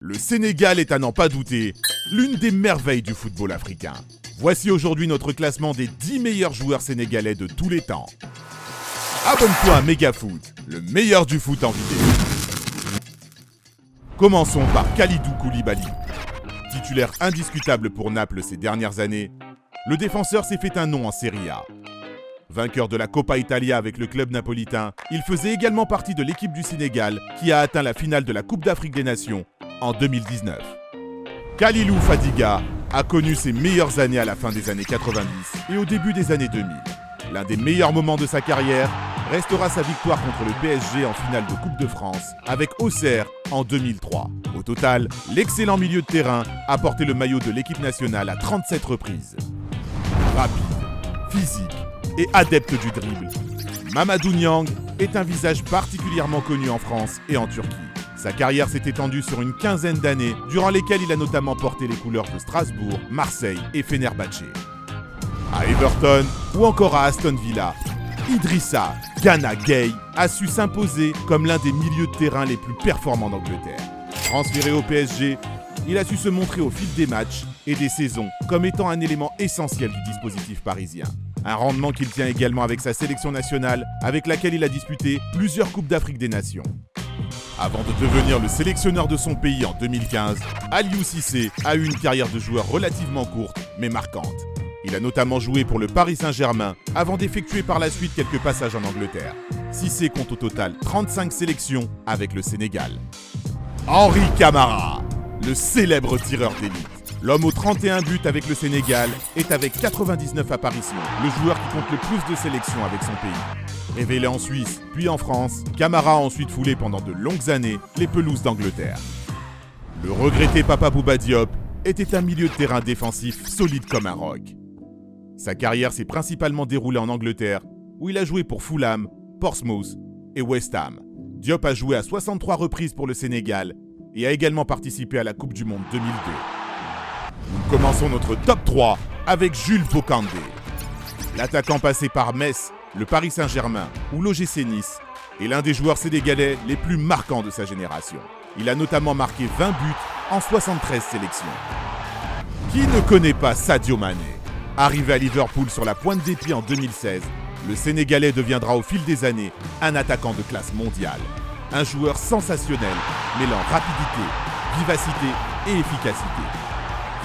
Le Sénégal est à n'en pas douter l'une des merveilles du football africain. Voici aujourd'hui notre classement des 10 meilleurs joueurs sénégalais de tous les temps. Abonne-toi à Megafoot, le meilleur du foot en vidéo. Commençons par Kalidou Koulibaly. Titulaire indiscutable pour Naples ces dernières années, le défenseur s'est fait un nom en Serie A. Vainqueur de la Coppa Italia avec le club napolitain, il faisait également partie de l'équipe du Sénégal qui a atteint la finale de la Coupe d'Afrique des Nations en 2019. Kalilou Fadiga a connu ses meilleures années à la fin des années 90 et au début des années 2000. L'un des meilleurs moments de sa carrière restera sa victoire contre le PSG en finale de Coupe de France avec Auxerre en 2003. Au total, l'excellent milieu de terrain a porté le maillot de l'équipe nationale à 37 reprises. Rapide, physique et adepte du dribble, Mamadou Niang est un visage particulièrement connu en France et en Turquie. Sa carrière s'est étendue sur une quinzaine d'années, durant lesquelles il a notamment porté les couleurs de Strasbourg, Marseille et Fenerbahçe. À Everton ou encore à Aston Villa, Idrissa Gana Gueye a su s'imposer comme l'un des milieux de terrain les plus performants d'Angleterre. Transféré au PSG, il a su se montrer au fil des matchs et des saisons comme étant un élément essentiel du dispositif parisien. Un rendement qu'il tient également avec sa sélection nationale, avec laquelle il a disputé plusieurs Coupes d'Afrique des Nations. Avant de devenir le sélectionneur de son pays en 2015, Aliou Cissé a eu une carrière de joueur relativement courte, mais marquante. Il a notamment joué pour le Paris Saint-Germain, avant d'effectuer par la suite quelques passages en Angleterre. Cissé compte au total 35 sélections avec le Sénégal. Henri Camara, le célèbre tireur d'élite. L'homme aux 31 buts avec le Sénégal est avec 99 apparitions, le joueur qui compte le plus de sélections avec son pays. Révélé en Suisse, puis en France, Camara a ensuite foulé pendant de longues années les pelouses d'Angleterre. Le regretté Papa Bouba Diop était un milieu de terrain défensif solide comme un roc. Sa carrière s'est principalement déroulée en Angleterre, où il a joué pour Fulham, Portsmouth et West Ham. Diop a joué à 63 reprises pour le Sénégal et a également participé à la Coupe du Monde 2002. Nous commençons notre top 3 avec Jules Bocandé. L'attaquant passé par Metz, le Paris Saint-Germain ou l'OGC Nice est l'un des joueurs sénégalais les plus marquants de sa génération. Il a notamment marqué 20 buts en 73 sélections. Qui ne connaît pas Sadio Mané? Arrivé à Liverpool sur la pointe des pieds en 2016, le Sénégalais deviendra au fil des années un attaquant de classe mondiale. Un joueur sensationnel, mêlant rapidité, vivacité et efficacité.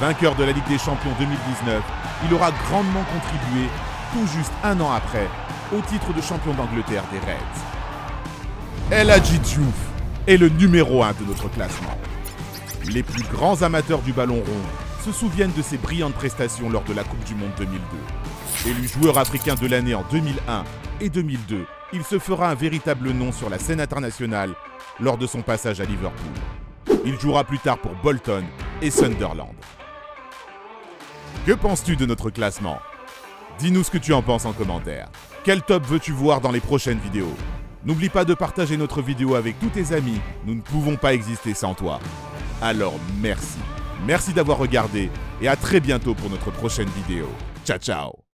Vainqueur de la Ligue des Champions 2019, il aura grandement contribué, tout juste un an après, au titre de champion d'Angleterre des Reds. El Hadji Diouf est le numéro 1 de notre classement. Les plus grands amateurs du ballon rond se souviennent de ses brillantes prestations lors de la Coupe du Monde 2002. Élu joueur africain de l'année en 2001 et 2002, il se fera un véritable nom sur la scène internationale lors de son passage à Liverpool. Il jouera plus tard pour Bolton et Sunderland. Que penses-tu de notre classement? Dis-nous ce que tu en penses en commentaire. Quel top veux-tu voir dans les prochaines vidéos? N'oublie pas de partager notre vidéo avec tous tes amis, nous ne pouvons pas exister sans toi. Alors merci. Merci d'avoir regardé et à très bientôt pour notre prochaine vidéo. Ciao ciao.